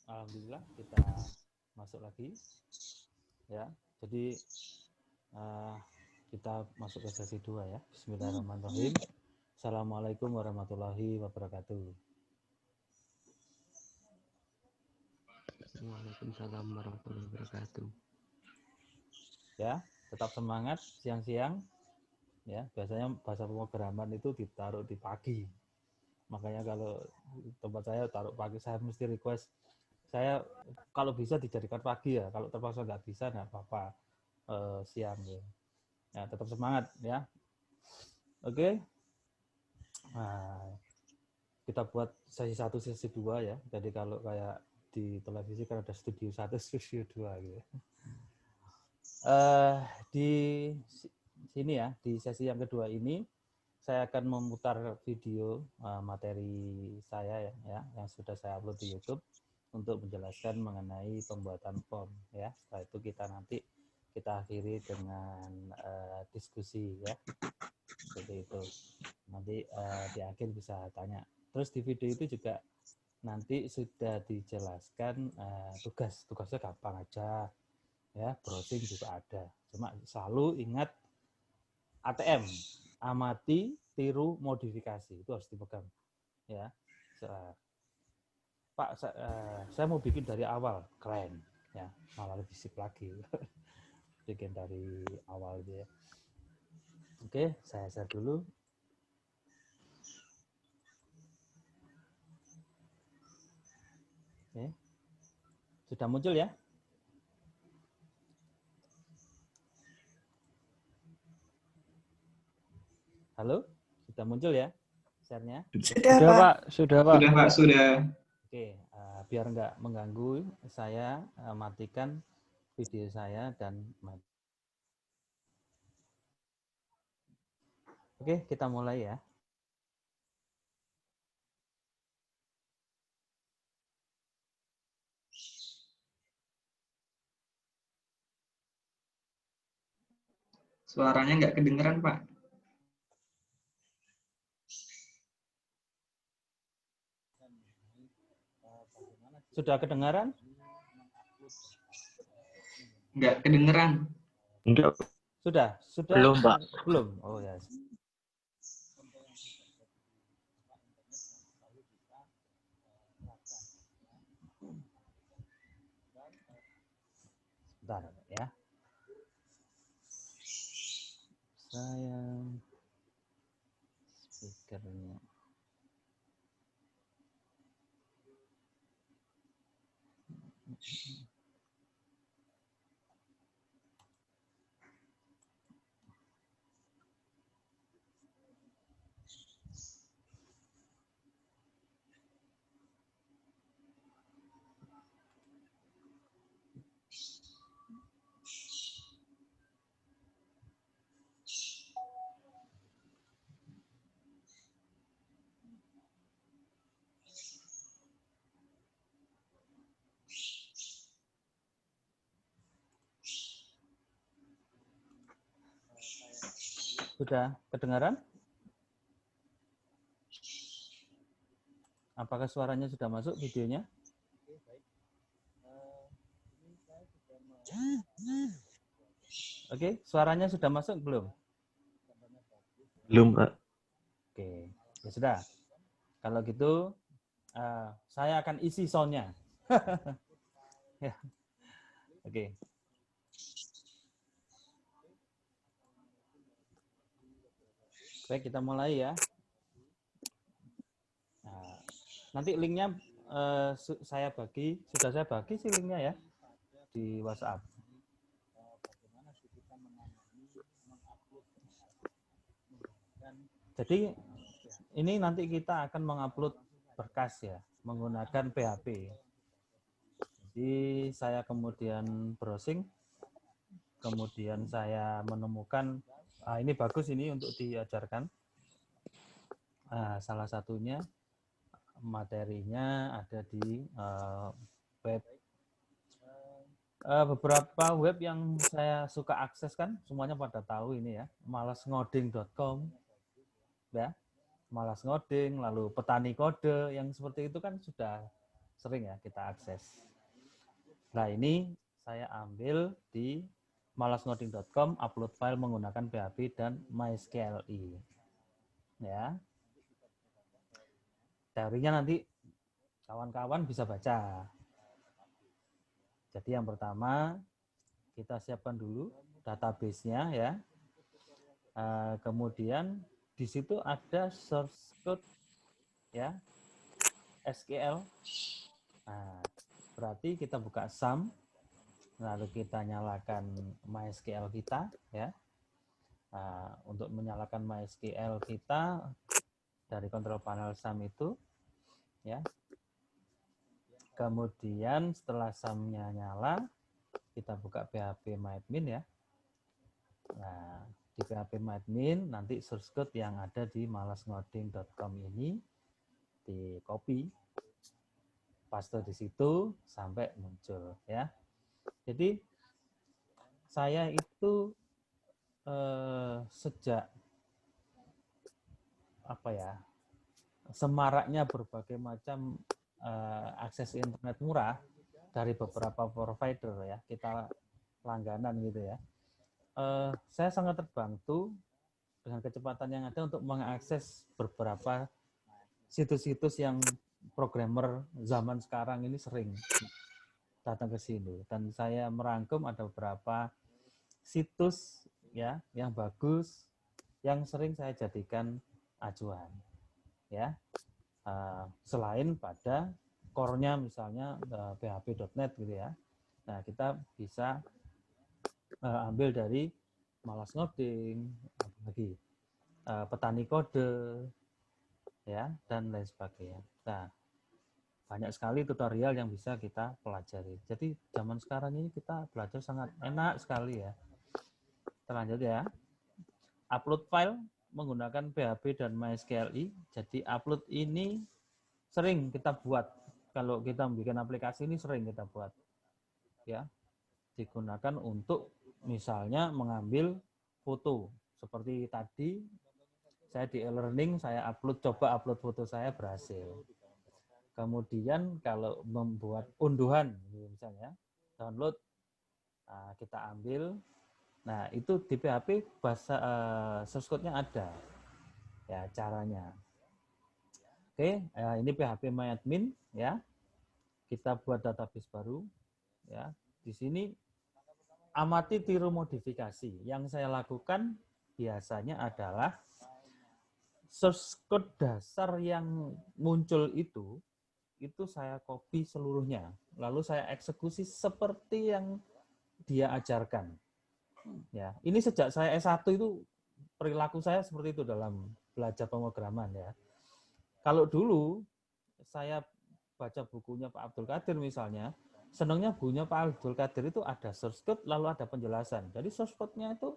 Alhamdulillah kita masuk lagi ya. Jadi kita masuk ke sesi 2 ya. Bismillahirrahmanirrahim. Assalamualaikum warahmatullahi wabarakatuh. Waalaikumsalam warahmatullahi wabarakatuh. Ya, tetap semangat siang-siang. Ya, biasanya bahasa pemrograman itu ditaruh di pagi. Makanya kalau tempat saya taruh pagi, saya mesti request saya kalau bisa dijadikan pagi ya. Kalau terpaksa nggak bisa, nggak apa-apa siang ya. Ya, tetap semangat ya. Oke. Nah, kita buat sesi 1, sesi 2 ya. Jadi kalau kayak di televisi kan ada studio 1, studio 2 gitu. Di sini ya, di sesi yang kedua ini saya akan memutar video materi saya ya, yang sudah saya upload di YouTube untuk menjelaskan mengenai pembuatan form ya. Setelah itu kita akhiri dengan diskusi ya. Seperti itu. Nanti di akhir bisa tanya. Terus di video itu juga nanti sudah dijelaskan tugasnya gampang aja ya, browsing juga ada. Cuma selalu ingat ATM, amati, tiru, modifikasi, itu harus dipegang ya. Pak, saya mau bikin dari awal, keren ya, malah lebih sip lagi bikin dari awal dia. Oke, saya share dulu. Oke. Sudah muncul ya? Halo, sudah muncul ya share-nya? Sudah, Pak. Sudah, Pak. Sudah, Pak. Sudah. Oke, biar nggak mengganggu, saya matikan video saya dan oke, kita mulai ya. Suaranya nggak kedengeran, Pak. Sudah kedengaran? Nggak kedengeran. Enggak. Sudah? Belum, Pak. Belum. Oh ya. Bentar ya. Saya speakernya. Sudah kedengaran? Apakah suaranya sudah masuk videonya? Oke, suaranya sudah masuk belum? Belum, Pak. Oke, ya sudah. Kalau gitu, saya akan isi soundnya. Ya. Oke. Baik, kita mulai ya. Nah, nanti linknya sudah saya bagi sih linknya ya di WhatsApp. Jadi ini nanti kita akan mengupload berkas ya menggunakan PHP. Jadi saya kemudian browsing, kemudian saya menemukan ini bagus ini untuk diajarkan. Salah satunya materinya ada di web. Beberapa web yang saya suka akses kan semuanya pada tahu ini ya, malasngoding.com ya, Malas Ngoding, lalu Petani Kode yang seperti itu kan sudah sering ya kita akses. Nah, ini saya ambil di malasngoding.com, upload file menggunakan PHP dan MySQLi. Ya. Teorinya nanti kawan-kawan bisa baca. Jadi yang pertama kita siapkan dulu database-nya ya. Kemudian di situ ada source code ya, SQL. Nah, berarti kita buka SAM, lalu kita nyalakan MySQL kita ya. Untuk menyalakan MySQL kita dari control panel SAM itu ya. Kemudian setelah SAM-nya nyala, kita buka phpMyAdmin ya. Nah, di phpMyAdmin nanti source code yang ada di malasngoding.com ini di copy, paste di situ sampai muncul ya. Jadi saya itu sejak semaraknya berbagai macam akses internet murah dari beberapa provider ya, kita langganan gitu ya. Saya sangat terbantu dengan kecepatan yang ada untuk mengakses beberapa situs-situs yang programmer zaman sekarang ini sering datang ke sini, dan saya merangkum ada beberapa situs ya yang bagus yang sering saya jadikan acuan ya. Selain pada core-nya misalnya php.net gitu ya. Nah, kita bisa ambil dari Malas Ngoding, lagi Petani Kode ya, dan lain sebagainya. Nah, banyak sekali tutorial yang bisa kita pelajari. Jadi zaman sekarang ini kita belajar sangat enak sekali ya. Terlanjut ya. Upload file menggunakan PHP dan MySQLi. Jadi upload ini sering kita buat. Kalau kita bikin aplikasi ini sering kita buat. Ya. Digunakan untuk misalnya mengambil foto. Seperti tadi saya di e-learning, saya coba upload foto saya berhasil. Kemudian kalau membuat unduhan, misalnya download, kita ambil. Nah, itu di PHP bahasa source code-nya ada, ya caranya. Oke, ini phpMyAdmin ya. Kita buat database baru, ya. Di sini amati tiru modifikasi. Yang saya lakukan biasanya adalah source code dasar yang muncul itu saya copy seluruhnya, lalu saya eksekusi seperti yang dia ajarkan. Ya, ini sejak saya S1 itu perilaku saya seperti itu dalam belajar pemrograman ya. Kalau dulu saya baca bukunya Pak Abdul Qadir misalnya, senangnya bukunya Pak Abdul Qadir itu ada source code lalu ada penjelasan. Jadi source code-nya itu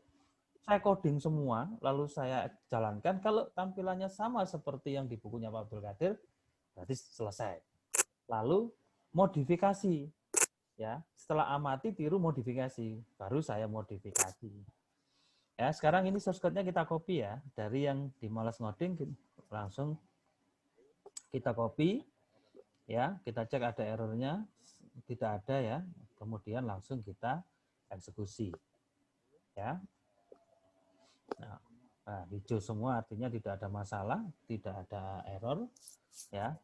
saya coding semua, lalu saya jalankan. Kalau tampilannya sama seperti yang di bukunya Pak Abdul Qadir, berarti selesai. Lalu modifikasi, ya. Setelah amati, tiru, modifikasi, baru saya modifikasi. Ya, sekarang ini source code-nya kita copy ya, dari yang di Malas Ngoding langsung kita copy, ya. Kita cek ada errornya, tidak ada ya. Kemudian langsung kita eksekusi, ya. Nah, hijau semua artinya tidak ada masalah, tidak ada error, ya.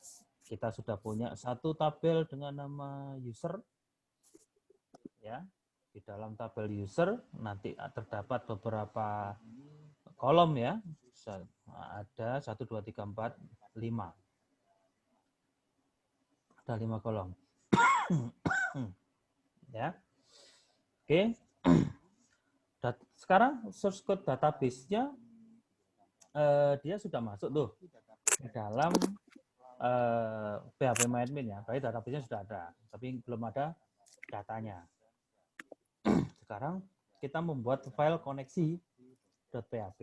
Kita sudah punya satu tabel dengan nama user, ya. Di dalam tabel user nanti terdapat beberapa kolom ya. Ada 1, 2, 3, 4, 5. Ada 5 kolom. Ya. Oke. Sekarang source code database-nya dia sudah masuk tuh di dalam phpMyAdmin ya. Berarti database-nya sudah ada, tapi belum ada datanya. Sekarang kita membuat file koneksi.php.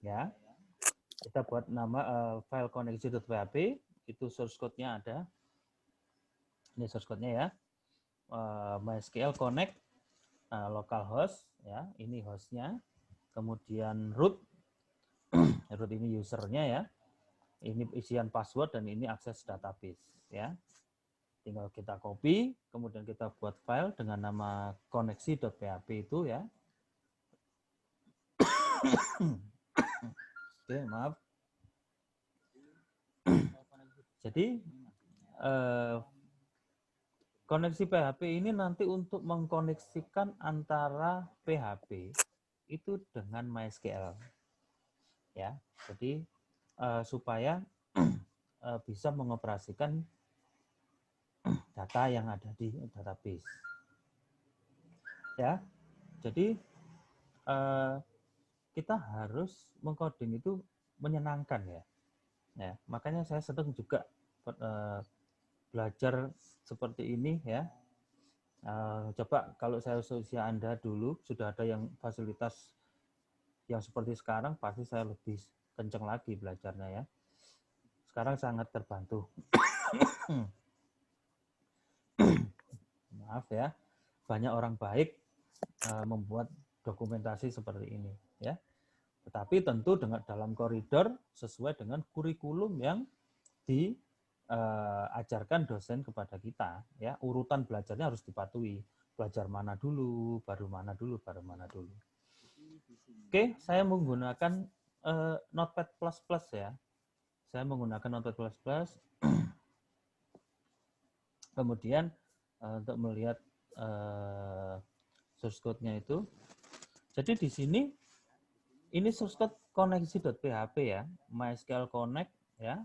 Ya. Kita buat nama file koneksi.php, itu source code-nya ada. Ini source code-nya ya. MySQL connect localhost ya, ini host-nya. Kemudian root. Root ini user-nya ya. Ini isian password dan ini akses database ya. tinggal kita copy, kemudian kita buat file dengan nama koneksi.php itu ya. Oke, maaf. Jadi koneksi PHP ini nanti untuk mengkoneksikan antara PHP itu dengan MySQL. Ya, jadi supaya bisa mengoperasikan data yang ada di database. Ya, jadi kita harus mengcoding itu menyenangkan ya. Ya, makanya saya sedang juga belajar seperti ini ya. Coba kalau saya usia Anda dulu sudah ada yang fasilitas yang seperti sekarang, pasti saya lebih kenceng lagi belajarnya ya. Sekarang sangat terbantu. Maaf ya, banyak orang baik membuat dokumentasi seperti ini ya. Tetapi tentu dengan dalam koridor sesuai dengan kurikulum yang diajarkan dosen kepada kita ya. Urutan belajarnya harus dipatuhi. Belajar mana dulu, baru mana dulu, baru mana dulu. Oke, saya menggunakan Notepad++ ya. Saya menggunakan Notepad++. Kemudian untuk melihat source code-nya itu. Jadi di sini ini source code koneksi.php ya, MySQL Connect ya.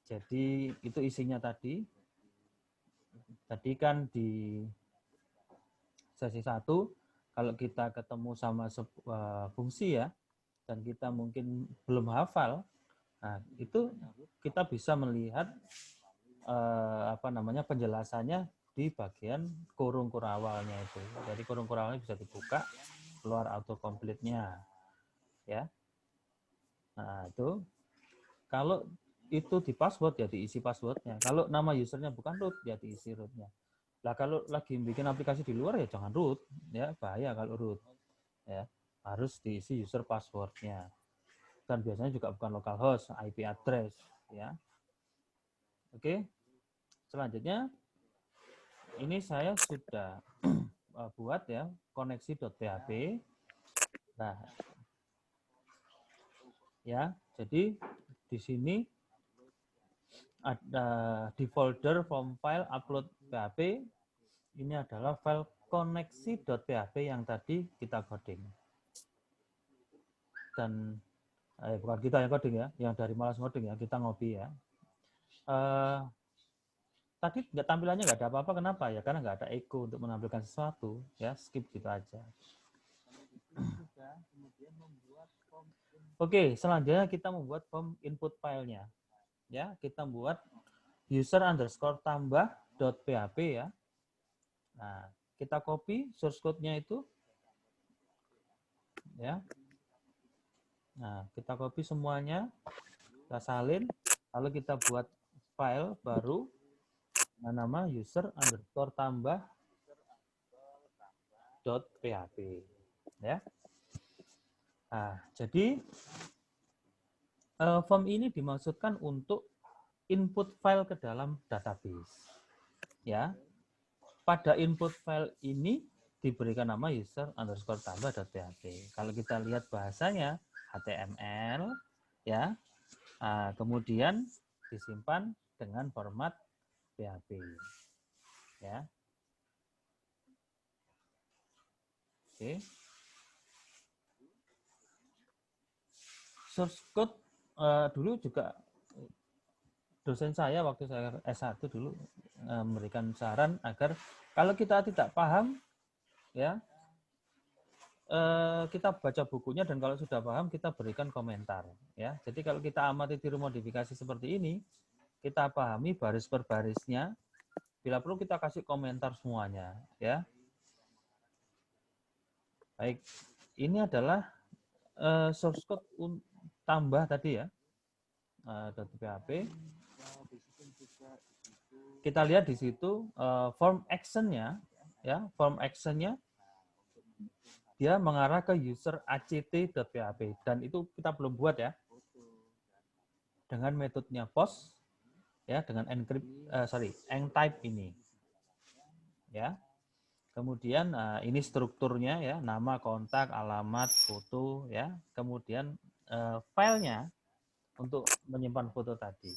Jadi itu isinya tadi. Tadi kan di sesi 1 kalau kita ketemu sama sebuah fungsi ya dan kita mungkin belum hafal, nah itu kita bisa melihat penjelasannya di bagian kurung kurawalnya itu. Jadi kurung kurawalnya bisa dibuka, keluar autocomplete-nya ya. Nah, itu kalau itu di password ya diisi passwordnya. Kalau nama usernya bukan root ya diisi rootnya. Lah kalau lagi bikin aplikasi di luar ya jangan root ya, bahaya kalau root ya. Harus diisi user passwordnya. Dan biasanya juga bukan localhost, IP address ya. Oke. Selanjutnya ini saya sudah buat ya koneksi.php. Nah, ya, jadi di sini ada di folder form file upload PHP, ini adalah file koneksi.php yang tadi kita coding. Dan bukan kita yang coding ya, yang dari Malas Ngoding ya, kita ngopi ya. Tadi tampilannya nggak ada apa-apa, kenapa ya? Karena nggak ada echo untuk menampilkan sesuatu, ya skip gitu aja. Oke, selanjutnya kita membuat form input filenya. Ya, kita buat user_tambah.php ya. Nah, kita copy source code-nya itu. Ya. Nah, kita copy semuanya, kita salin, lalu kita buat file baru nama user_tambah.php. Ya. Nah, jadi form ini dimaksudkan untuk input file ke dalam database. Ya, pada input file ini diberikan nama user_tambah.php. Kalau kita lihat bahasanya HTML, ya, kemudian disimpan dengan format PHP, ya. Oke. Source code dulu juga dosen saya waktu saya S1 dulu memberikan saran agar kalau kita tidak paham ya kita baca bukunya dan kalau sudah paham kita berikan komentar ya. Jadi kalau kita amati tiru modifikasi seperti ini, kita pahami baris per barisnya, bila perlu kita kasih komentar semuanya ya. Baik, ini adalah source code tambah tadi ya. .php. Kita lihat di situ form action-nya ya, form action-nya dia mengarah ke user act.php dan itu kita belum buat ya. Dengan metodenya post ya dengan enctype ini. Ya. Kemudian ini strukturnya ya, nama, kontak, alamat, foto ya. Kemudian filenya untuk menyimpan foto tadi.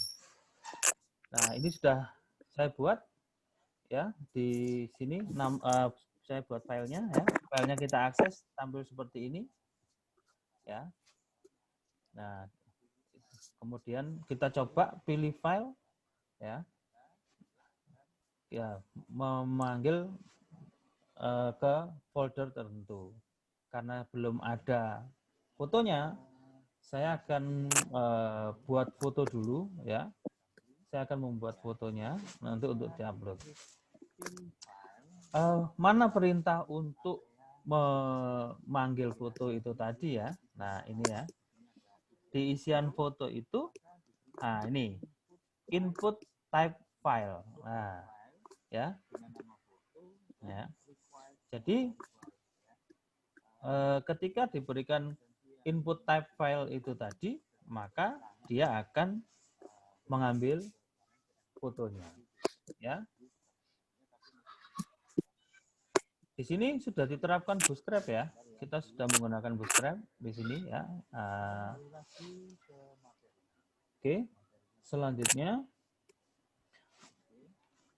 Nah, ini sudah saya buat ya di sini saya buat filenya ya. Filenya kita akses tampil seperti ini ya. Nah, kemudian kita coba pilih file ya. Ya, memanggil ke folder tertentu. Karena belum ada fotonya, saya akan buat foto dulu ya. Saya akan membuat fotonya nanti untuk diupload. Mana perintah untuk memanggil foto itu tadi ya? Nah ini ya. Di isian foto itu, nah ini input type file. Nah ya. Jadi ketika diberikan input type file itu tadi, maka dia akan mengambil fotonya. Ya. Di sini sudah diterapkan Bootstrap ya. Kita sudah menggunakan Bootstrap di sini ya. Oke. Selanjutnya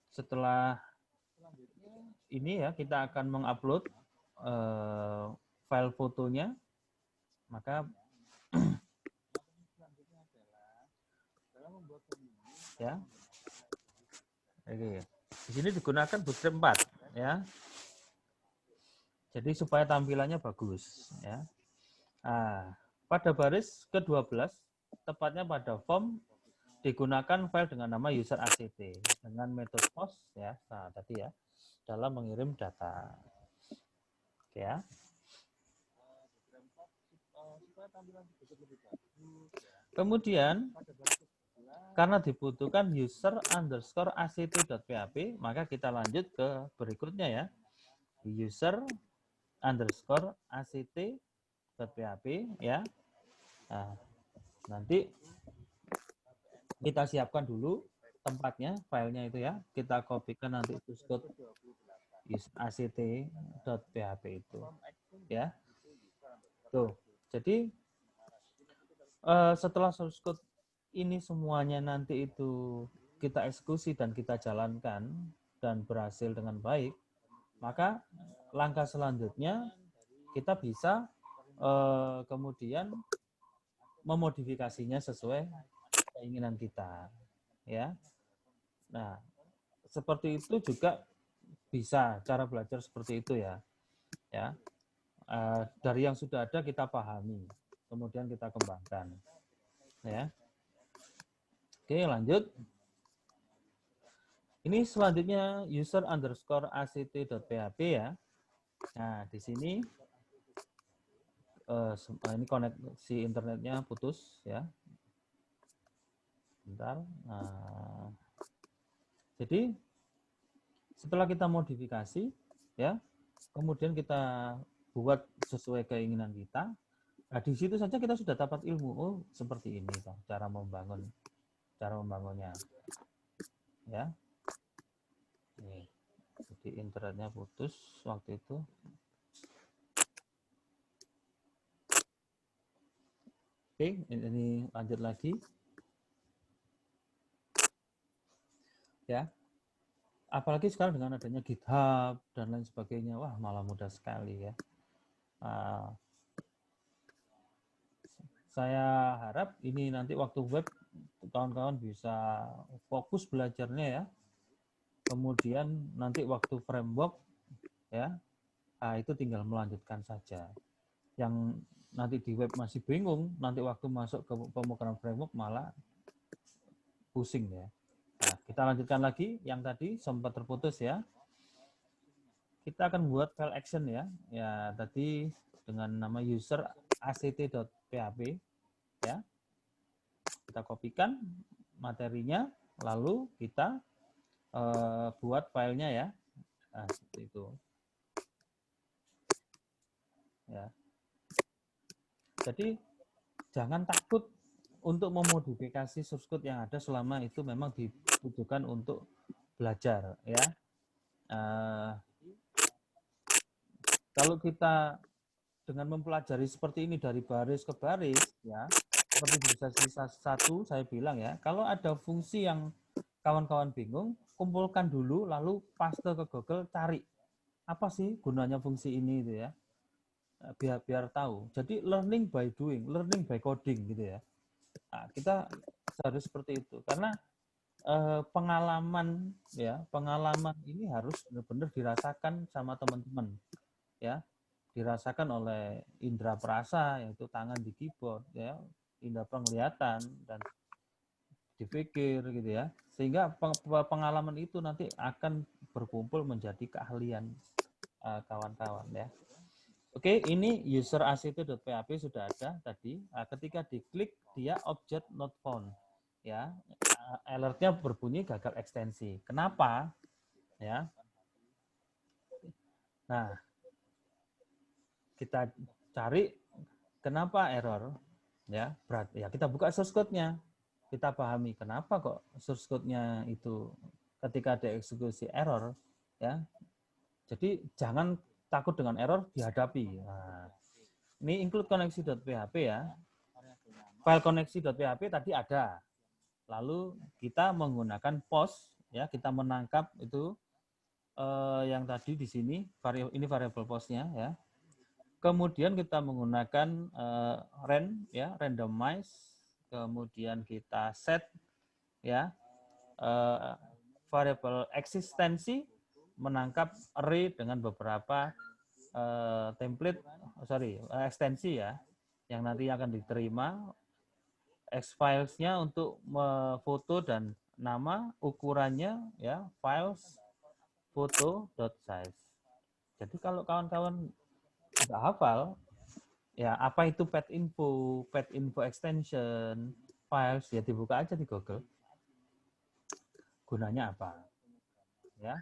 setelah ini ya kita akan mengupload file fotonya. Maka ya. Oke. Di sini digunakan Bootstrap 4 ya. Jadi supaya tampilannya bagus ya. Nah, pada baris ke-12 tepatnya pada form digunakan file dengan nama user act dengan metode post ya. Nah, tadi ya dalam mengirim data. Oke ya. Kemudian karena dibutuhkan user underscore act.php, maka kita lanjut ke berikutnya ya. User underscore act.php ya. Nah, nanti kita siapkan dulu tempatnya, filenya itu ya. Kita kopikan nanti source code act.php itu ya. Tuh. Jadi setelah source code ini semuanya nanti itu kita eksekusi dan kita jalankan dan berhasil dengan baik, maka langkah selanjutnya kita bisa kemudian memodifikasinya sesuai keinginan kita ya. Nah, seperti itu juga bisa cara belajar seperti itu ya. Ya. Dari yang sudah ada kita pahami, kemudian kita kembangkan. Ya. Oke, lanjut. Ini selanjutnya user underscore act.php ya. Nah, di sini ini koneksi internetnya putus ya. Bentar. Nah, jadi setelah kita modifikasi ya, kemudian kita buat sesuai keinginan kita. Nah, di situ saja kita sudah dapat ilmu. Oh, seperti ini toh cara membangunnya. Ya. Nih. Jadi internetnya putus waktu itu. Oke, ini lanjut lagi. Ya. Apalagi sekarang dengan adanya GitHub dan lain sebagainya, wah malah mudah sekali ya. Saya harap ini nanti waktu web kawan-kawan bisa fokus belajarnya ya. Kemudian nanti waktu framework ya, itu tinggal melanjutkan saja. Yang nanti di web masih bingung, nanti waktu masuk ke pemrograman framework malah pusing ya. Nah, kita lanjutkan lagi yang tadi sempat terputus ya. Kita akan buat file action ya. Ya, tadi dengan nama user act.php ya. Kita kopikan materinya, lalu kita buat filenya ya. Nah, seperti itu. Ya. Jadi jangan takut untuk memodifikasi source code yang ada selama itu memang ditujukan untuk belajar ya. Kalau kita dengan mempelajari seperti ini dari baris ke baris ya, seperti di sesi 1 saya bilang ya, kalau ada fungsi yang kawan-kawan bingung, kumpulkan dulu lalu paste ke Google, cari apa sih gunanya fungsi ini gitu ya. Biar tahu. Jadi learning by doing, learning by coding gitu ya. Nah, kita harus seperti itu karena pengalaman ini harus benar-benar dirasakan sama teman-teman ya, dirasakan oleh indera perasa yaitu tangan di keyboard ya, indera penglihatan dan dipikir gitu ya, sehingga pengalaman itu nanti akan berkumpul menjadi keahlian kawan-kawan ya. Oke, ini user act.php sudah ada tadi. Ketika diklik dia object not found ya, alertnya berbunyi gagal ekstensi. Kenapa? Ya. Nah, kita cari kenapa error ya, berarti ya kita buka source code-nya. Kita pahami kenapa kok source code-nya itu ketika ada eksekusi error ya. Jadi jangan takut dengan error, dihadapi. Nah, ini include koneksi.php ya. File koneksi.php tadi ada. Lalu kita menggunakan post ya, kita menangkap itu yang tadi di sini ini variable postnya ya. Kemudian kita menggunakan ren ya, randomize. Kemudian kita set ya variable eksistensi, menangkap array dengan beberapa template ekstensi ya, yang nanti akan diterima. X-filesnya untuk foto dan nama, ukurannya ya files photo.size. Jadi kalau kawan-kawan nggak hafal ya apa itu pet info extension, files, ya dibuka aja di Google. Gunanya apa? Ya,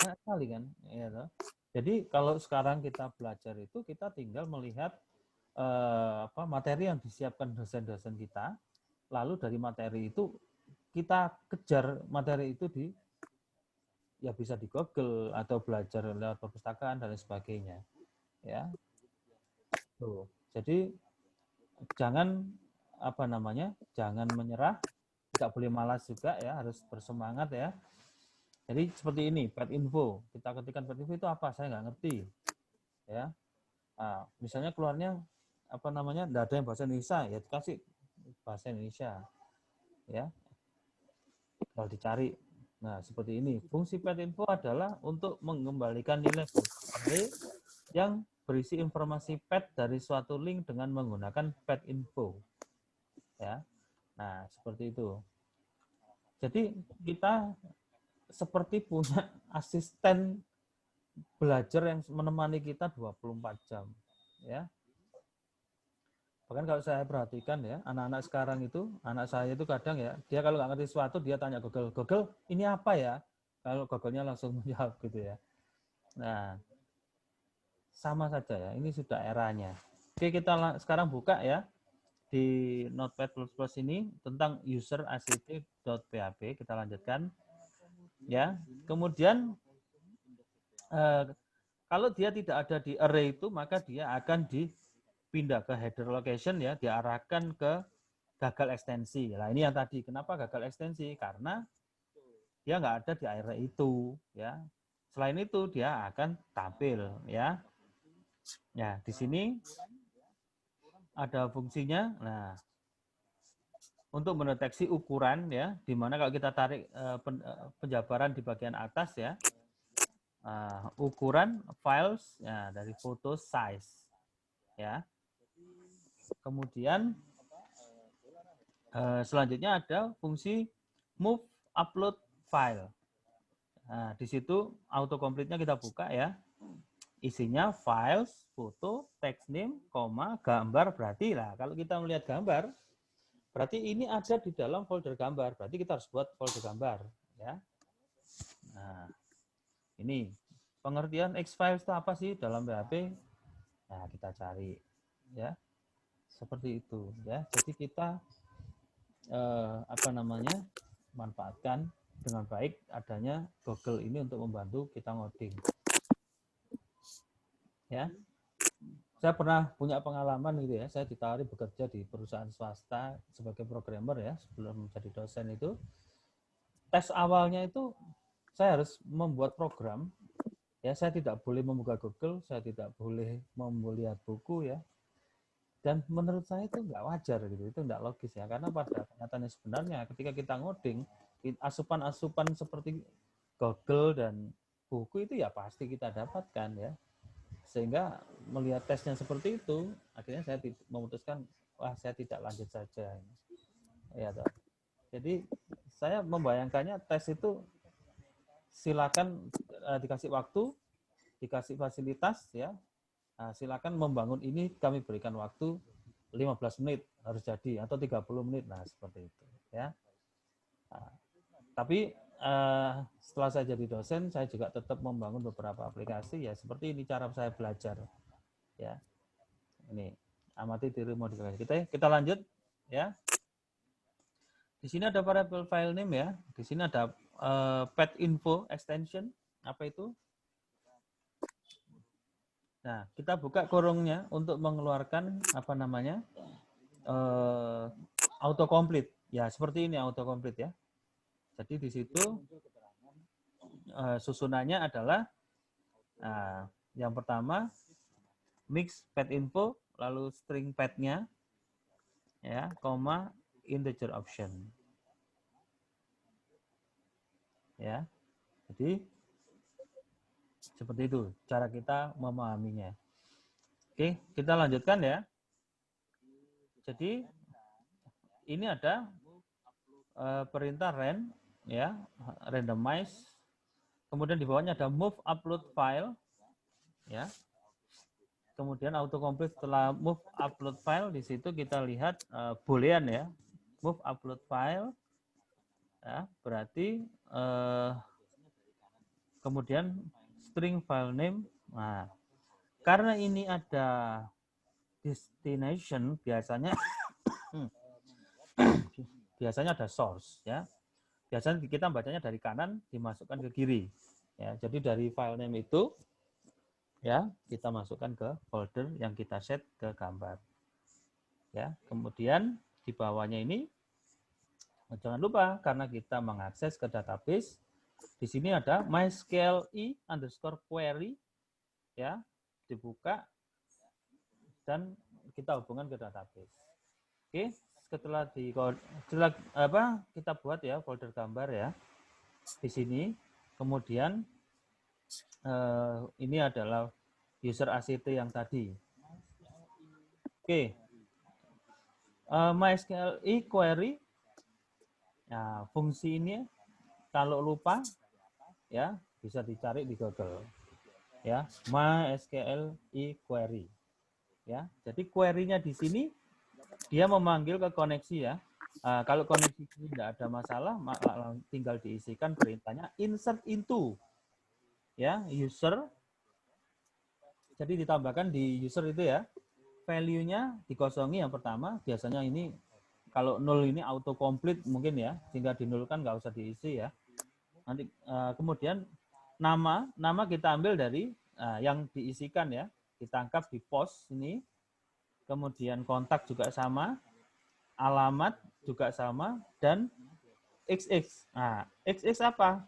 banyak sekali kan. Ya, toh. Jadi kalau sekarang kita belajar itu kita tinggal melihat materi yang disiapkan dosen-dosen kita, lalu dari materi itu kita kejar materi itu ya bisa di Google atau belajar lewat perpustakaan dan sebagainya ya. Tuh. Jadi jangan jangan menyerah, tidak boleh malas juga ya, harus bersemangat ya. Jadi seperti ini, pet info, kita ketikkan pet info itu apa, saya nggak ngerti ya. Nah, misalnya keluarnya nggak ada yang bahasa Indonesia, ya kasih bahasa Indonesia ya, kalau dicari. Nah, seperti ini. Fungsi pet info adalah untuk mengembalikan nilai array yang berisi informasi pet dari suatu link dengan menggunakan pet info ya. Nah, seperti itu. Jadi kita seperti punya asisten belajar yang menemani kita 24 jam ya. Bahkan kalau saya perhatikan ya, anak-anak sekarang itu, anak saya itu kadang ya, dia kalau nggak ngerti sesuatu, dia tanya Google, Google ini apa ya? Kalau Google-nya langsung menjawab gitu ya. Nah, sama saja ya, ini sudah eranya. Oke, kita sekarang buka ya, di Notepad++ ini tentang user act.php, kita lanjutkan. Ya, kemudian kalau dia tidak ada di array itu, maka dia akan dipindah ke header location ya, diarahkan ke gagal ekstensi. Nah, ini yang tadi. Kenapa gagal ekstensi? Karena dia nggak ada di array itu ya. Selain itu dia akan tampil ya. Ya, di sini ada fungsinya. Nah, untuk mendeteksi ukuran ya, di mana kalau kita tarik penjabaran di bagian atas ya, ukuran files ya, dari foto size ya. Kemudian selanjutnya ada fungsi move upload file. Nah, di situ autocomplete-nya kita buka ya. Isinya files, foto, text name, gambar. Berarti lah kalau kita melihat gambar, berarti ini ada di dalam folder gambar. Berarti kita harus buat folder gambar ya. Nah, ini pengertian X-files itu apa sih dalam PHP? Nah, kita cari ya. Seperti itu ya. Jadi kita manfaatkan dengan baik adanya Google ini untuk membantu kita ngoding. Ya, saya pernah punya pengalaman gitu ya. Saya ditawari bekerja di perusahaan swasta sebagai programmer ya sebelum menjadi dosen itu. Tes awalnya itu saya harus membuat program. Ya, saya tidak boleh membuka Google, saya tidak boleh melihat buku ya. Dan menurut saya itu nggak wajar gitu, itu nggak logis ya. Karena pada kenyataannya sebenarnya ketika kita ngoding, asupan-asupan seperti Google dan buku itu ya pasti kita dapatkan ya. Sehingga melihat tesnya seperti itu, akhirnya saya memutuskan, wah saya tidak lanjut saja. Ya, toh. Jadi saya membayangkannya tes itu silakan dikasih waktu, dikasih fasilitas ya. Nah, silakan membangun ini, kami berikan waktu 15 menit harus jadi atau 30 menit. Nah, seperti itu ya. Nah, tapi setelah saya jadi dosen, saya juga tetap membangun beberapa aplikasi ya seperti ini cara saya belajar. Ya. Ini amati diri modifikasi. Kita lanjut ya. Di sini ada variable file name ya. Di sini ada pet info extension. Apa itu? Nah, kita buka kurungnya untuk mengeluarkan apa namanya autocomplete. Ya, seperti ini autocomplete ya. Jadi di situ susunannya adalah yang pertama mix pet info, lalu string pet-nya, ya, koma integer option. Ya, jadi seperti itu cara kita memahaminya. Oke, kita lanjutkan ya. Jadi ini ada perintah ren, ya, randomize. Kemudian di bawahnya ada move upload file, ya. Kemudian autocomplete setelah move upload file, di situ kita lihat boolean ya, move upload file, ya, berarti kemudian string file name. Nah, karena ini ada destination, biasanya biasanya ada source ya. Biasanya kita bacanya dari kanan dimasukkan ke kiri. Ya, jadi dari file name itu ya kita masukkan ke folder yang kita set ke gambar. Ya, kemudian di bawahnya ini jangan lupa karena kita mengakses ke database, di sini ada mysqli_query ya, dibuka dan kita hubungkan ke database. Oke, setelah kita buat ya folder gambar ya di sini, kemudian ini adalah user ACT yang tadi. Oke, mysqli query, nah fungsi ini kalau lupa ya bisa dicari di Google ya, mysqli query ya. Jadi query-nya di sini dia memanggil ke koneksi ya. Kalau koneksi tidak ada masalah, maka tinggal diisikan perintahnya insert into ya user. Jadi ditambahkan di user itu ya, value-nya dikosongi yang pertama. Biasanya ini kalau 0 ini autocomplete mungkin ya, sehingga dinulkan nggak usah diisi ya. Nanti kemudian nama kita ambil dari yang diisikan ya, ditangkap di post ini. Kemudian kontak juga sama, alamat juga sama, dan XX. Nah, XX apa?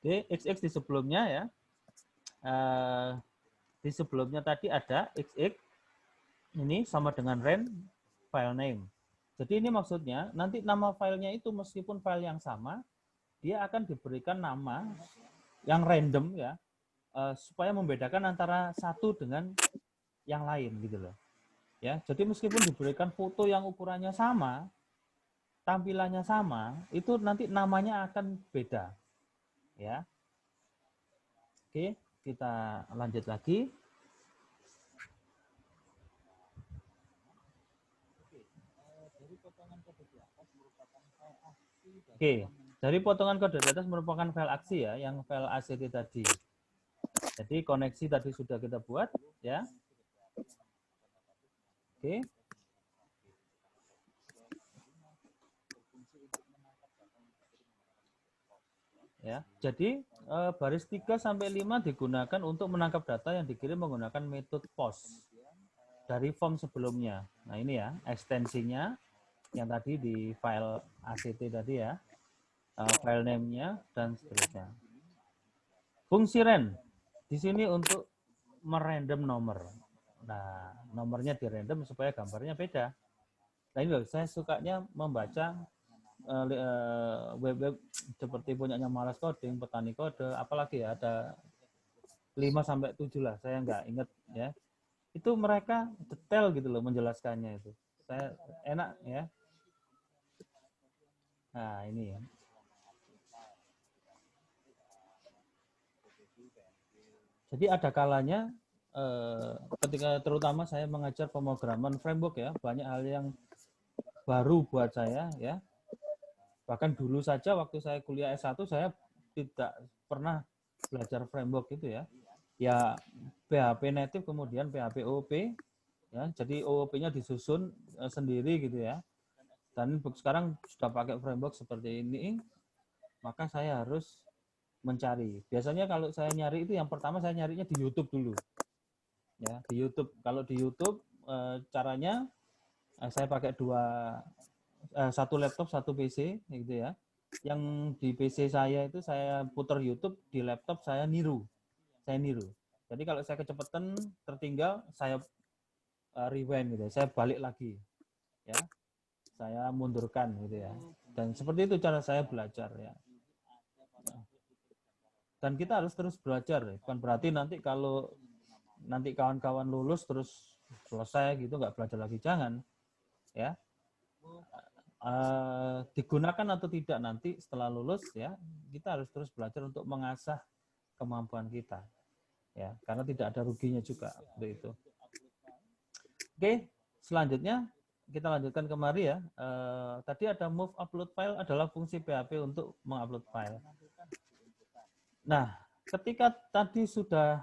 Oke, XX di sebelumnya ya. Di sebelumnya tadi ada XX, ini sama dengan ren file name. Jadi ini maksudnya nanti nama filenya itu meskipun file yang sama, dia akan diberikan nama yang random ya, supaya membedakan antara satu dengan yang lain gitu loh. Ya, jadi meskipun diberikan foto yang ukurannya sama, tampilannya sama, itu nanti namanya akan beda. Ya. Oke, kita lanjut lagi. Oke, dari potongan kode di atas merupakan file aksi ya, yang file ACT tadi. Jadi koneksi tadi sudah kita buat ya. Oke. Ya, jadi baris 3 sampai 5 digunakan untuk menangkap data yang dikirim menggunakan metode POST dari form sebelumnya. Nah, ini ya, ekstensinya yang tadi di file ACT tadi ya, file name-nya dan seterusnya. Fungsi ren di sini untuk merandom nomor. Nah, nomornya di random supaya gambarnya beda. Nah, ini loh, saya sukanya membaca web-web seperti punyanya Malas Coding, Petani Kode, apalagi ya, ada 5 sampai 7 lah, saya nggak ingat ya. Itu mereka detail gitu loh menjelaskannya itu. Saya enak ya. Nah, ini ya. Jadi ada kalanya ketika terutama saya mengajar pemrograman framework ya, banyak hal yang baru buat saya ya. Bahkan dulu saja waktu saya kuliah S1 saya tidak pernah belajar framework itu ya. Ya PHP native kemudian PHP OOP ya. Jadi OOP-nya disusun sendiri gitu ya. Dan sekarang sudah pakai framework seperti ini, maka saya harus mencari. Biasanya kalau saya nyari itu yang pertama saya nyarinya di YouTube dulu. Ya, di YouTube. Kalau di YouTube caranya saya pakai satu laptop, satu PC gitu ya. Yang di PC saya itu saya putar YouTube, di laptop saya niru. Saya niru. Jadi kalau saya kecepatan tertinggal, saya rewind gitu. Saya balik lagi. Ya. Saya mundurkan gitu ya. Dan seperti itu cara saya belajar ya. Dan kita harus terus belajar. Bukan berarti nanti kalau nanti kawan-kawan lulus terus selesai gitu nggak belajar lagi, jangan ya. Digunakan atau tidak nanti setelah lulus ya, kita harus terus belajar untuk mengasah kemampuan kita ya, karena tidak ada ruginya juga untuk itu. Oke, selanjutnya kita lanjutkan kemari ya. Tadi ada move upload file adalah fungsi PHP untuk mengupload file. Nah, ketika tadi sudah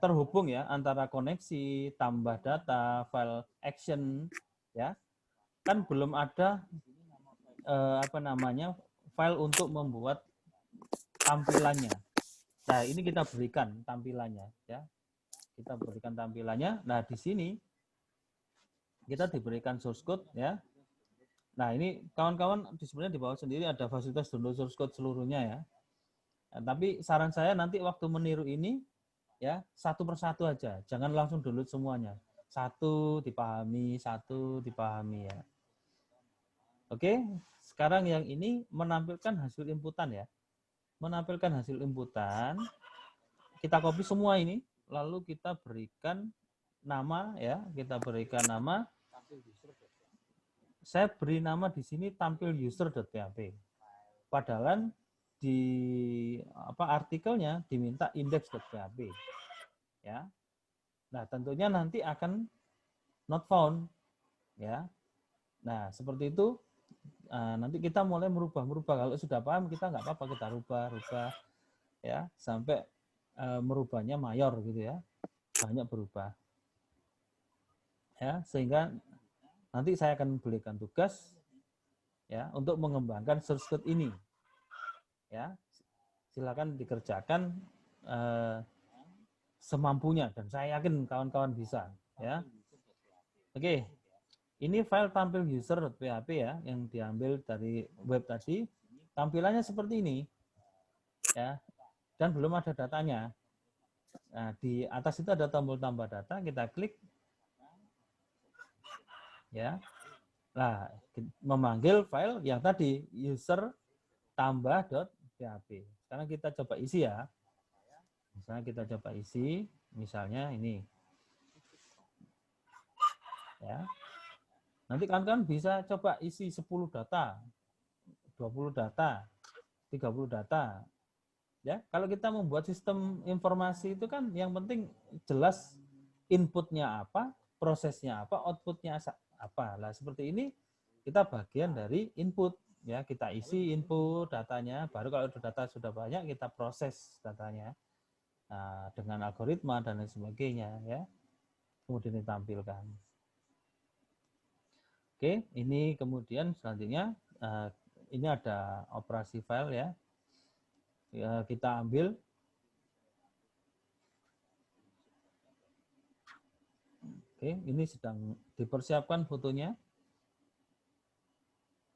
terhubung ya antara koneksi, tambah data, file action ya, kan belum ada file untuk membuat tampilannya. Nah, ini kita berikan tampilannya ya. Kita berikan tampilannya. Nah, di sini kita diberikan source code ya. Nah, ini kawan-kawan sebenarnya di bawah sendiri ada fasilitas download source code seluruhnya ya. Nah, tapi saran saya nanti waktu meniru ini ya, satu persatu aja. Jangan langsung download semuanya. Satu dipahami ya. Oke, sekarang yang ini menampilkan hasil inputan ya. Menampilkan hasil inputan, kita copy semua ini, lalu kita berikan nama ya, kita berikan nama. Saya beri nama di sini tampil user.php. Padahal di artikelnya diminta index.php. Ya. Nah, tentunya nanti akan not found ya. Nah, seperti itu. Nanti kita mulai merubah. Kalau sudah paham kita nggak apa-apa, kita rubah ya sampai merubahnya mayor gitu ya, banyak berubah ya, sehingga nanti saya akan berikan tugas ya untuk mengembangkan source code ini ya. Silakan dikerjakan semampunya dan saya yakin kawan-kawan bisa ya. Oke. Ini file tampil user.php ya, yang diambil dari web tadi. Tampilannya seperti ini, ya, dan belum ada datanya. Nah, di atas itu ada tombol tambah data, kita klik, ya. Nah, memanggil file yang tadi user tambah.php. Sekarang kita coba isi ya. Misalnya kita coba isi, misalnya ini, ya. Nanti kawan-kawan bisa coba isi 10 data, 20 data, 30 data. Ya, kalau kita membuat sistem informasi itu kan yang penting jelas inputnya apa, prosesnya apa, outputnya apa. Lah seperti ini kita bagian dari input ya, kita isi input datanya, baru kalau data sudah banyak kita proses datanya. Nah, dengan algoritma dan lain sebagainya ya. Kemudian ditampilkan. Oke, ini kemudian selanjutnya ini ada operasi file ya. Ya, kita ambil. Oke, ini sedang dipersiapkan fotonya.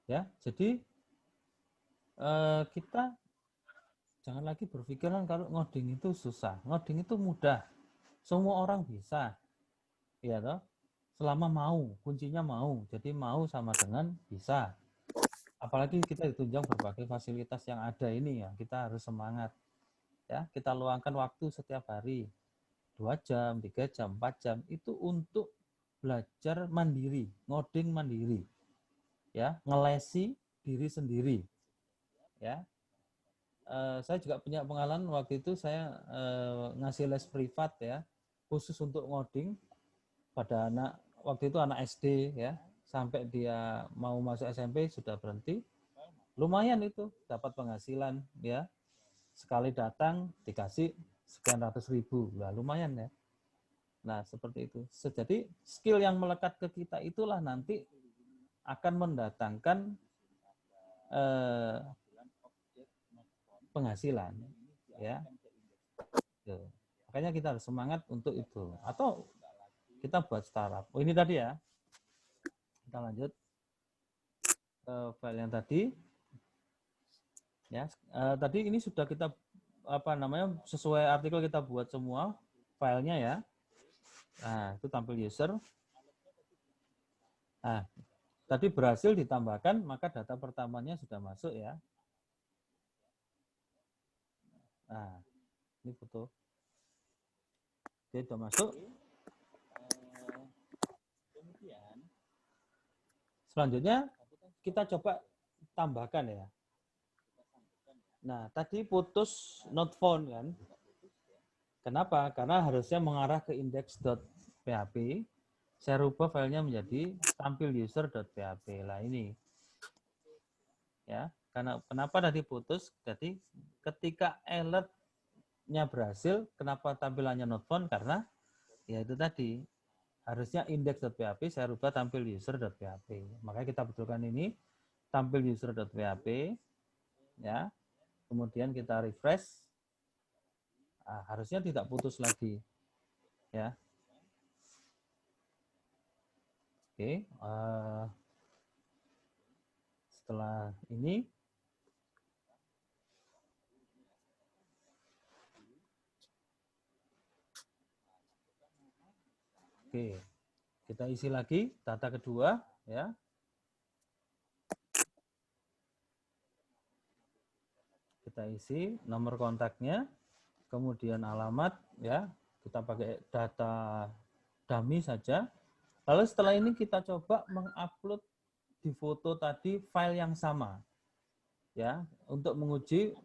Ya, jadi kita jangan lagi berpikiran kalau ngoding itu susah. Ngoding itu mudah. Semua orang bisa. Ya toh? Selama mau, kuncinya mau. Jadi mau sama dengan bisa. Apalagi kita ditunjang berbagai fasilitas yang ada ini ya. Kita harus semangat. Ya, kita luangkan waktu setiap hari. 2 jam, 3 jam, 4 jam itu untuk belajar mandiri, ngoding mandiri. Ya, ngelesi diri sendiri. Ya. Saya juga punya pengalaman waktu itu saya ngasih les privat ya, khusus untuk ngoding pada anak waktu itu anak SD ya, sampai dia mau masuk SMP sudah berhenti. Lumayan itu dapat penghasilan ya. Sekali datang dikasih sekian ratus ribu. Lah lumayan ya. Nah, seperti itu. Jadi skill yang melekat ke kita itulah nanti akan mendatangkan penghasilan ya. Tuh. Makanya kita harus semangat untuk itu. Atau kita buat startup. Oh, ini tadi ya. Kita lanjut ke file yang tadi. Ya, tadi ini sudah kita sesuai artikel kita buat semua filenya ya. Nah, itu tampil user. Nah, tadi berhasil ditambahkan, maka data pertamanya sudah masuk ya. Nah, ini foto. Oke, sudah masuk. Kemudian, selanjutnya kita coba tambahkan ya. Nah, tadi putus not found kan. Kenapa? Karena harusnya mengarah ke index.php. Saya rubah filenya menjadi tampil user.php. Lah ini. Ya, karena kenapa tadi putus? Jadi ketika alert-nya berhasil, kenapa tampilannya not found? Karena ya itu tadi harusnya index.php saya rubah tampil user.php. Makanya kita betulkan ini tampil user.php ya. Kemudian kita refresh. Nah, harusnya tidak putus lagi ya. Oke, setelah ini oke, kita isi lagi data kedua ya. Kita isi nomor kontaknya, kemudian alamat ya. Kita pakai data dummy saja. Lalu setelah ini kita coba mengupload di foto tadi file yang sama. Ya, untuk menguji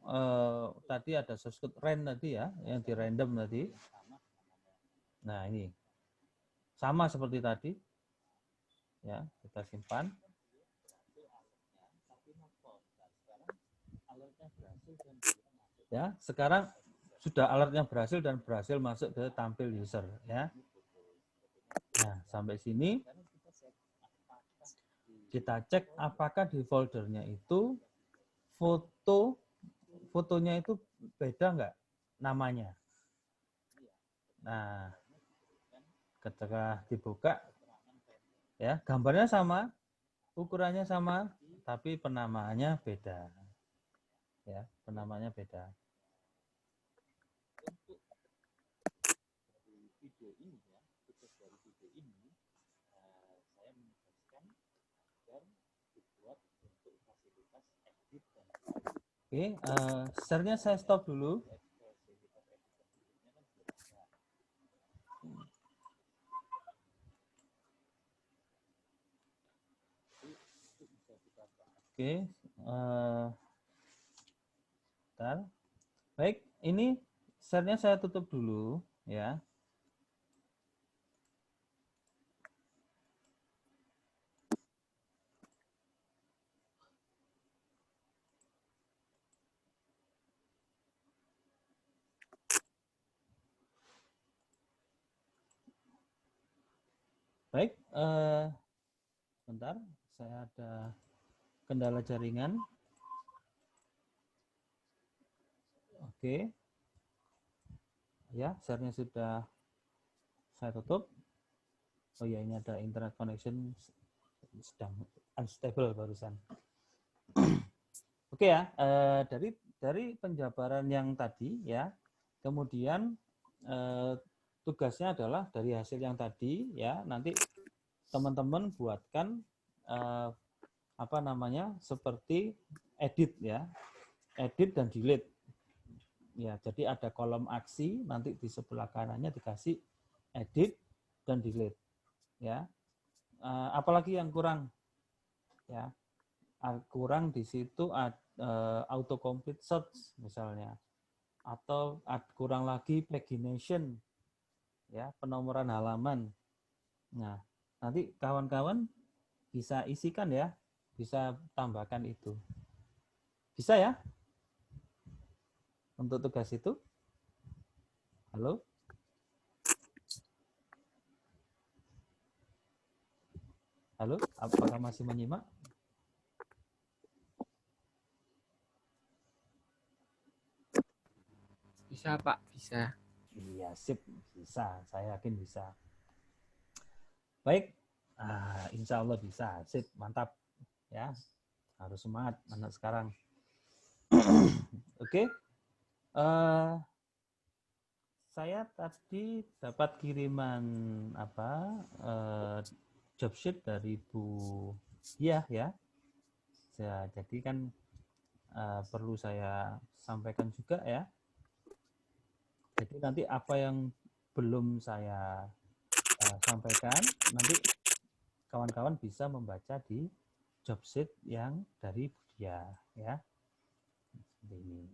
tadi ada source code rand tadi ya, yang di random tadi. Nah, ini. Sama seperti tadi. Ya, kita simpan. Ya, sekarang sudah alertnya berhasil dan berhasil masuk ke tampil user ya. Nah, sampai sini kita cek apakah di foldernya itu fotonya itu beda nggak namanya. Nah, ketika dibuka ya, gambarnya sama, ukurannya sama, tapi penamaannya beda. Ya, penamaannya beda. Oke, share-nya saya stop dulu. Oke, bentar. Baik, ini share-nya saya tutup dulu ya. Baik, bentar, saya ada kendala jaringan. Oke. Ya, share-nya sudah saya tutup. Oh ya, ini ada internet connection sedang unstable barusan. Oke ya, dari penjabaran yang tadi ya, kemudian tugasnya adalah dari hasil yang tadi ya, nanti teman-teman buatkan apa namanya, seperti edit ya, edit dan delete. Ya, jadi ada kolom aksi, nanti di sebelah kanannya dikasih edit dan delete. Ya, apalagi yang kurang ya, kurang di situ autocomplete search misalnya, atau kurang lagi pagination ya, penomoran halaman. Nah, nanti kawan-kawan bisa isikan ya, bisa tambahkan itu, bisa ya untuk tugas itu. Halo, halo, apakah masih menyimak? Bisa Pak, bisa. Iya, sip, bisa. Saya yakin bisa. Baik, insya Allah bisa. Sip, mantap. Ya, harus semangat anak sekarang. Oke, saya tadi dapat kiriman job sheet dari Bu Diah ya. Jadi kan perlu saya sampaikan juga ya. Jadi nanti apa yang belum saya sampaikan, nanti kawan-kawan bisa membaca di job sheet yang dari Bu Diah ya. Seperti ini.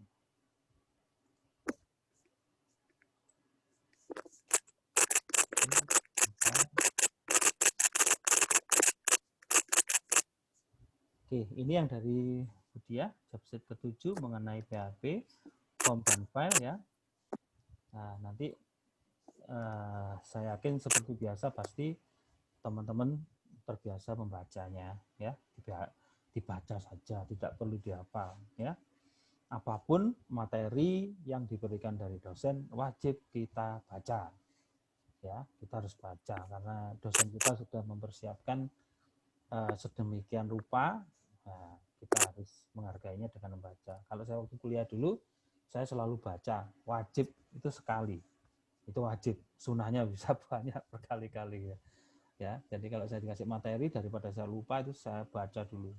Oke, ini yang dari Bu Diah, job sheet ke-7 mengenai PHP, form dan file ya. Nah, nanti saya yakin seperti biasa pasti teman-teman terbiasa membacanya ya, dibaca saja, tidak perlu dihafal ya. Apapun materi yang diberikan dari dosen wajib kita baca ya, kita harus baca karena dosen kita sudah mempersiapkan sedemikian rupa. Nah, kita harus menghargainya dengan membaca. Kalau saya waktu kuliah dulu, saya selalu baca, wajib itu sekali, itu wajib. Sunahnya bisa banyak berkali-kali ya. Ya, jadi kalau saya dikasih materi daripada saya lupa itu saya baca dulu,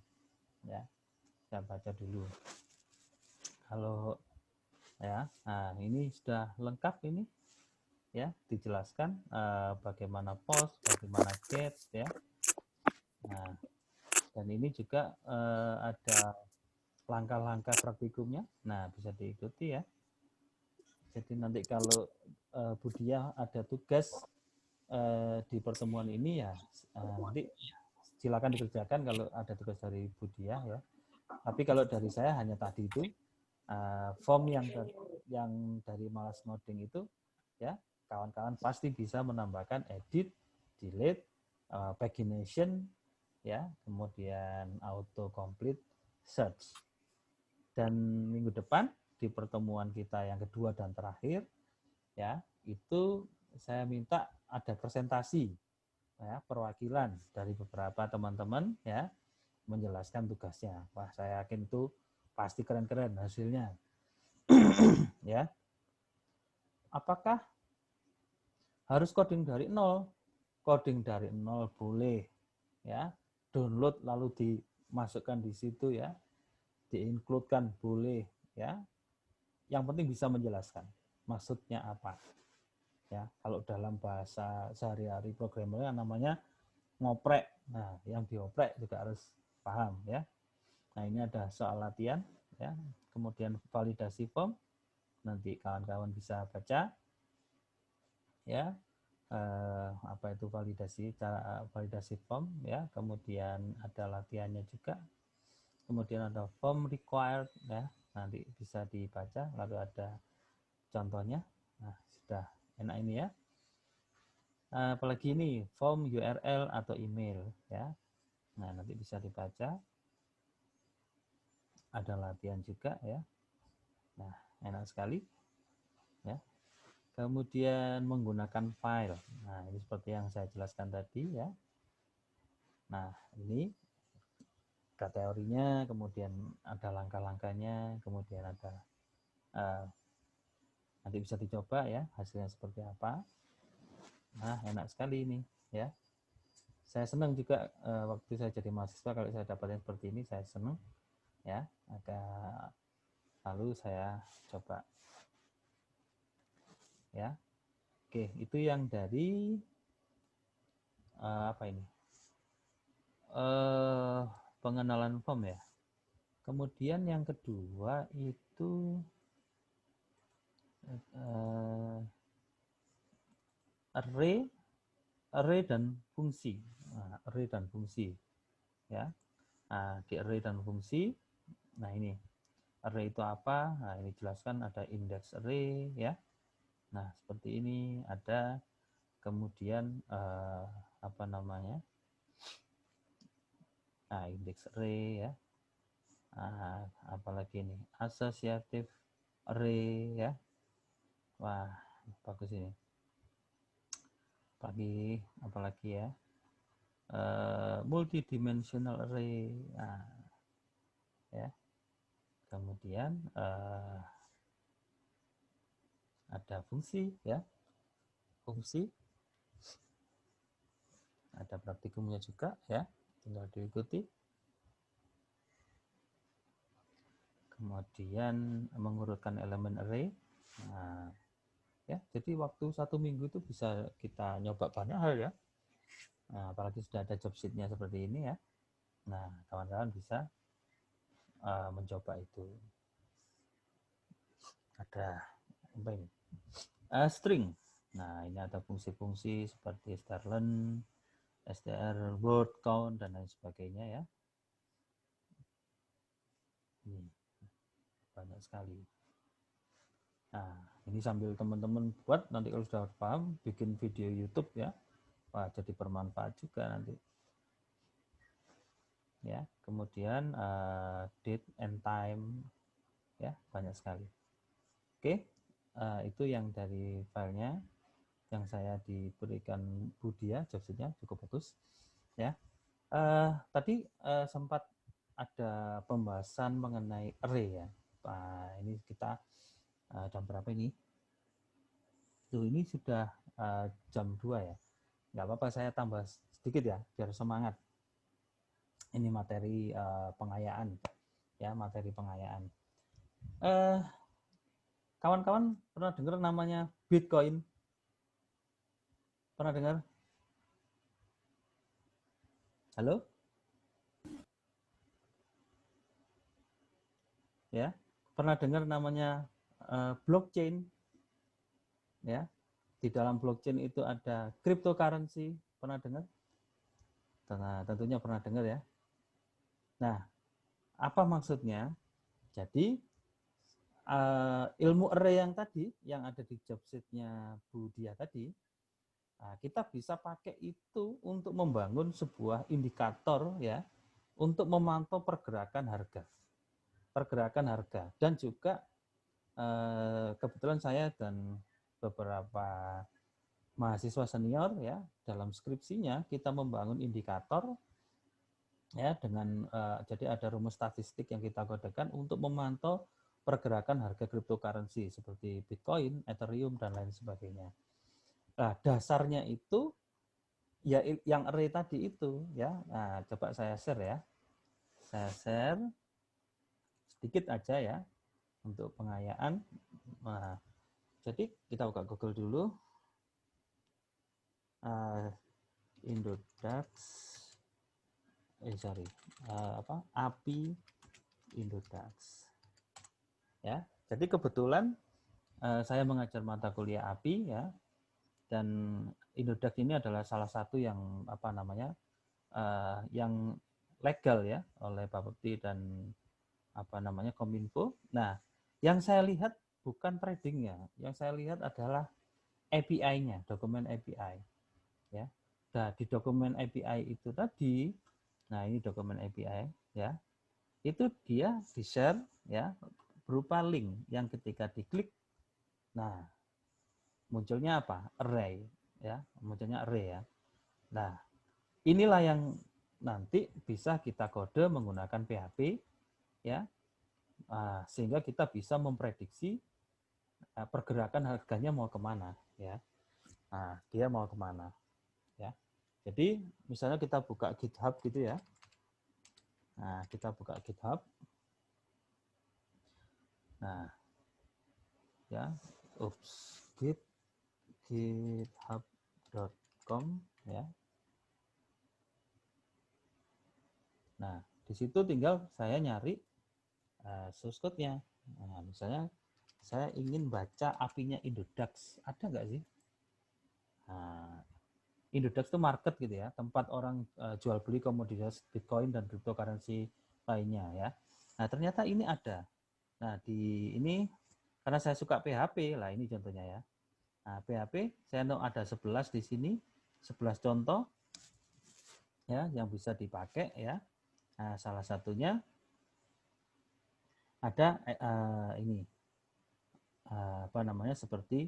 ya, saya baca dulu. Kalau ya, nah ini sudah lengkap ini, ya, dijelaskan bagaimana post, bagaimana get, ya. Nah, dan ini juga ada langkah-langkah praktikumnya. Nah, bisa diikuti ya. Jadi nanti kalau Bu Diah ada tugas di pertemuan ini ya, nanti silakan dikerjakan kalau ada tugas dari Bu Diah ya. Tapi kalau dari saya hanya tadi itu form yang dari Malas Ngoding itu ya, kawan-kawan pasti bisa menambahkan edit, delete, pagination ya, kemudian auto complete search. Dan minggu depan di pertemuan kita yang kedua dan terakhir ya, itu saya minta ada presentasi ya, perwakilan dari beberapa teman-teman ya, menjelaskan tugasnya. Wah, saya yakin itu pasti keren-keren hasilnya. Ya. Apakah harus coding dari nol? Coding dari nol boleh ya. Download lalu dimasukkan di situ ya. Di-include-kan boleh ya. Yang penting bisa menjelaskan maksudnya apa. Ya, kalau dalam bahasa sehari-hari programmernya namanya ngoprek. Nah, yang dioprek juga harus paham ya. Nah, ini ada soal latihan ya. Kemudian validasi form. Nanti kawan-kawan bisa baca ya. Apa itu validasi, cara validasi form ya. Kemudian ada latihannya juga. Kemudian ada form required ya. Nanti bisa dibaca, lalu ada contohnya. Nah, sudah enak ini ya. Apalagi ini form URL atau email ya. Nah, nanti bisa dibaca. Ada latihan juga ya. Nah, enak sekali. Ya. Kemudian menggunakan file. Nah, ini seperti yang saya jelaskan tadi ya. Nah, ini teorinya, kemudian ada langkah-langkahnya, kemudian ada nanti bisa dicoba ya hasilnya seperti apa. Nah, enak sekali ini ya. Saya senang juga waktu saya jadi mahasiswa kalau saya dapatnya seperti ini, saya senang ya. Agak lalu saya coba ya. Oke, itu yang dari apa ini? Pengenalan form ya. Kemudian yang kedua itu array dan fungsi. Nah, array dan fungsi ya. Nah, di array dan fungsi, nah ini array itu apa? Nah, ini jelaskan ada index array ya. Nah, seperti ini ada kemudian apa namanya? Nah, index array ya. Nah, apalagi ini associative array ya. Wah, bagus ini. Apalagi ya. Multidimensional array. Nah, ya. Kemudian ada fungsi ya. Fungsi. Ada praktikumnya juga ya. Tinggal diikuti. Kemudian mengurutkan elemen array. Nah, ya, jadi waktu 1 minggu itu bisa kita nyoba banyak hal ya. Nah, apalagi sudah ada job sheet-nya seperti ini ya. Nah, kawan-kawan bisa mencoba itu. Ada apa ini? String. Nah, ini ada fungsi-fungsi seperti strlen, str, word count dan lain sebagainya ya. Ini banyak sekali. Nah, ini sambil teman-teman buat, nanti kalau sudah paham, bikin video YouTube ya. Wah, jadi bermanfaat juga nanti. Ya, kemudian date and time ya, banyak sekali. Oke, itu yang dari filenya yang saya diberikan Budia, jobsnya cukup bagus ya. Tadi sempat ada pembahasan mengenai array ya. Nah, ini kita jam berapa ini? Tuh, ini sudah jam 2 ya. Nggak apa-apa, saya tambah sedikit ya, biar semangat. Ini materi pengayaan ya, materi pengayaan. Kawan-kawan pernah dengar namanya Bitcoin? Pernah dengar? Halo? Ya, pernah dengar namanya blockchain? Ya, di dalam blockchain itu ada cryptocurrency. Pernah dengar? Nah, tentunya pernah dengar ya. Nah, apa maksudnya? Jadi ilmu array yang tadi, yang ada di job sheet-nya Bu Dia tadi, nah, kita bisa pakai itu untuk membangun sebuah indikator ya, untuk memantau pergerakan harga. Pergerakan harga. Dan juga kebetulan saya dan beberapa mahasiswa senior ya, dalam skripsinya kita membangun indikator ya dengan jadi ada rumus statistik yang kita gunakan untuk memantau pergerakan harga cryptocurrency seperti Bitcoin, Ethereum dan lain sebagainya. Nah, dasarnya itu ya yang array tadi itu ya. Nah, coba saya share ya. Saya share sedikit aja ya untuk pengayaan. Nah, jadi kita buka Google dulu. Indodax API Indodax. Ya, jadi kebetulan saya mengajar mata kuliah API ya, dan Indodax ini adalah salah satu yang apa namanya yang legal ya oleh Bapepti dan apa namanya Kominfo. Nah, yang saya lihat bukan tradingnya, yang saya lihat adalah API-nya, dokumen API ya. Nah, di dokumen API itu tadi, nah ini dokumen API ya, itu dia di-share ya berupa link yang ketika diklik, nah munculnya apa? Array, ya, munculnya array ya. Nah, inilah yang nanti bisa kita kode menggunakan PHP, ya, sehingga kita bisa memprediksi pergerakan harganya mau kemana, ya. Nah, dia mau kemana, ya. Jadi misalnya kita buka GitHub gitu ya. Nah, kita buka GitHub. Nah, ya, github.com ya. Nah, di situ tinggal saya nyari source code-nya. Nah, misalnya saya ingin baca API-nya Indodax, ada nggak sih? Nah, Indodax itu market gitu ya, tempat orang jual beli komoditas Bitcoin dan cryptocurrency lainnya ya. Nah, ternyata ini ada. Nah, di ini karena saya suka PHP, lah ini contohnya ya. Nah, PHP saya ada 11 di sini, 11 contoh ya yang bisa dipakai ya. Nah, salah satunya ada ini apa namanya seperti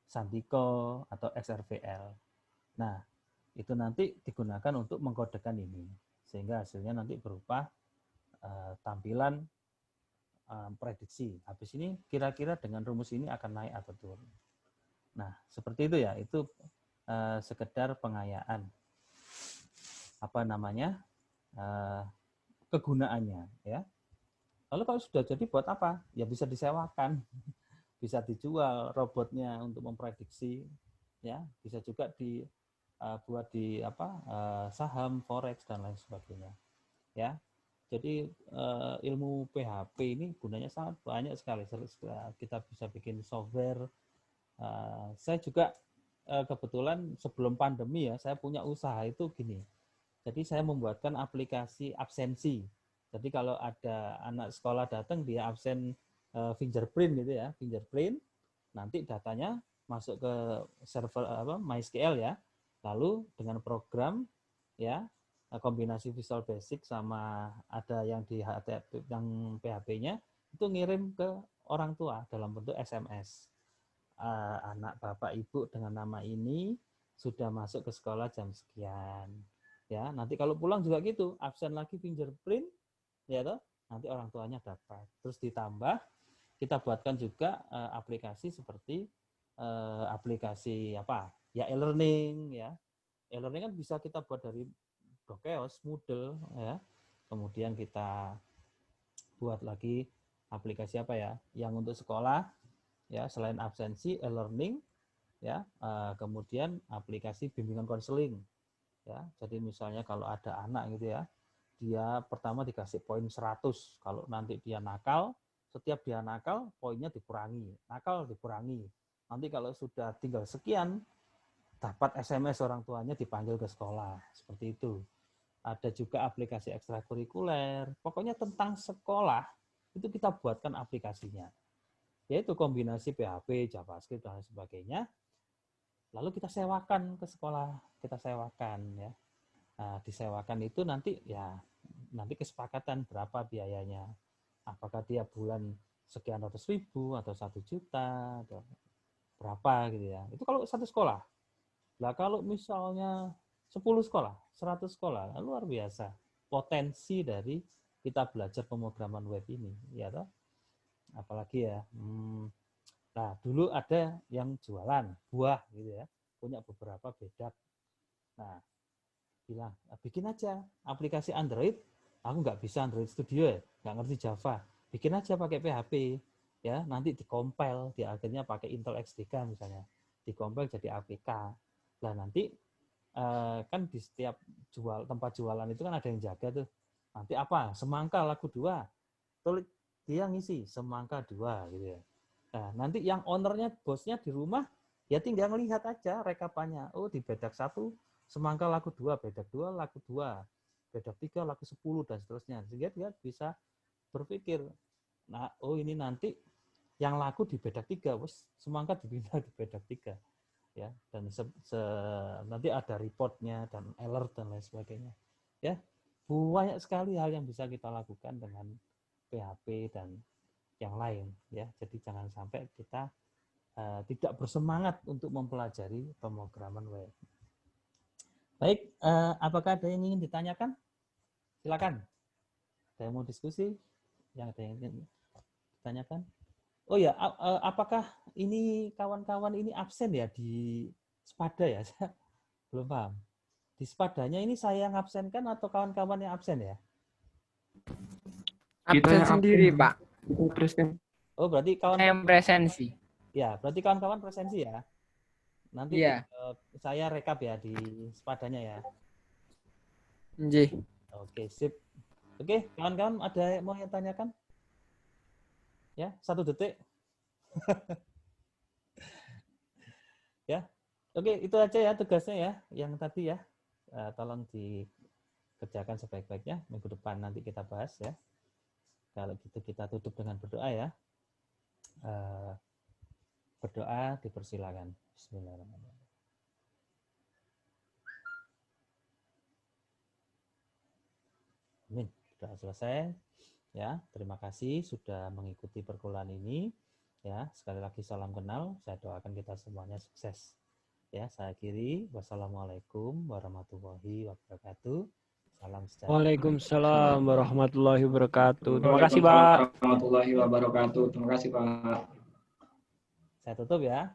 Santico atau XRVL. Nah, itu nanti digunakan untuk mengkodekan ini sehingga hasilnya nanti berupa tampilan prediksi. Habis ini kira-kira dengan rumus ini akan naik atau turun. Nah, seperti itu ya. Itu sekedar pengayaan apa namanya kegunaannya ya. Lalu kalau sudah jadi buat apa? Ya bisa disewakan, bisa dijual robotnya untuk memprediksi, ya bisa juga buat di saham, forex dan lain sebagainya, ya. Jadi ilmu PHP ini gunanya sangat banyak sekali. Kita bisa bikin software. Saya juga kebetulan sebelum pandemi ya, saya punya usaha itu gini. Jadi saya membuatkan aplikasi absensi. Jadi kalau ada anak sekolah datang dia absen fingerprint gitu ya, fingerprint, nanti datanya masuk ke server MySQL ya. Lalu dengan program ya kombinasi Visual Basic sama ada yang di yang PHP-nya itu ngirim ke orang tua dalam bentuk SMS. Anak bapak ibu dengan nama ini sudah masuk ke sekolah jam sekian. Ya, nanti kalau pulang juga gitu, absen lagi fingerprint, ya toh, nanti orang tuanya dapat. Terus ditambah kita buatkan juga aplikasi seperti aplikasi apa? Ya e-learning ya. E-learning kan bisa kita buat dari Dokeos, Moodle ya. Kemudian kita buat lagi aplikasi apa ya? Yang untuk sekolah ya, selain absensi, e-learning ya, kemudian aplikasi bimbingan konseling ya. Jadi misalnya kalau ada anak gitu ya, dia pertama dikasih poin 100. Kalau nanti dia nakal, setiap dia nakal poinnya dikurangi, nakal dikurangi. Nanti kalau sudah tinggal sekian, dapat SMS orang tuanya dipanggil ke sekolah. Seperti itu. Ada juga aplikasi ekstrakurikuler. Pokoknya tentang sekolah itu kita buatkan aplikasinya. Yaitu kombinasi PHP, JavaScript dan sebagainya. Lalu kita sewakan ke sekolah, kita sewakan ya. Nah, disewakan itu nanti ya nanti kesepakatan berapa biayanya. Apakah dia bulan sekian ratus ribu atau 1 juta atau berapa gitu ya. Itu kalau satu sekolah. Lah kalau misalnya 10 sekolah, 100 sekolah, luar biasa potensi dari kita belajar pemrograman web ini, ya toh. Apalagi ya. Nah, dulu ada yang jualan buah gitu ya, punya beberapa bedak. Nah, bilang, bikin aja aplikasi Android, aku nggak bisa Android Studio ya, nggak ngerti Java, bikin aja pakai PHP, ya nanti dikompil, di akhirnya pakai Intel XDK misalnya, dikompil jadi APK. Lah nanti kan di setiap tempat jualan itu kan ada yang jaga tuh, nanti apa, semangka laku 2, tulis dia ngisi semangka 2 gitu ya. Nah, nanti yang ownernya, bosnya di rumah, ya tinggal melihat aja rekapannya. Oh, di bedak 1, semangka laku 2, bedak 2, laku 2, bedak 3, laku 10, dan seterusnya. Sehingga dia bisa berpikir, nah, oh ini nanti yang laku di bedak 3, wes semangka dipindah di bedak 3. Ya, dan nanti ada reportnya, dan alert, dan lain sebagainya. Ya, banyak sekali hal yang bisa kita lakukan dengan PHP dan yang lain ya. Jadi jangan sampai kita tidak bersemangat untuk mempelajari pemrograman web. Baik, apakah ada yang ingin ditanyakan? Silakan. Ada yang mau diskusi? Yang ada yang ingin ditanyakan? Oh ya, apakah ini kawan-kawan ini absen ya di Spada ya? Saya belum paham. Di Spadanya ini saya yang absenkan atau kawan-kawan yang absen ya? Absen sendiri, Pak. Oh, berarti Saya kawan yang presensi. ya, berarti kawan-kawan presensi ya. Nanti Iya. saya rekap ya di Spadanya ya. Nggih. Oke, sip. Oke, kawan-kawan ada yang mau yang tanyakan? Ya, 1 detik. Ya. Oke, itu aja ya tugasnya ya, yang tadi ya. Tolong dikerjakan sebaik-baiknya. Minggu depan nanti kita bahas ya. Kalau gitu kita tutup dengan berdoa ya. Berdoa dipersilakan. Bismillahirrahmanirrahim. Amin. Sudah selesai. Ya, terima kasih sudah mengikuti perkuliahan ini. Ya, sekali lagi salam kenal. Saya doakan kita semuanya sukses. Ya, saya akhiri. Wassalamualaikum warahmatullahi wabarakatuh. Salam sejahtera. Waalaikumsalam warahmatullahi wabarakatuh. Terima kasih, Pak. Warahmatullahi wabarakatuh. Terima kasih, Pak. Saya tutup ya.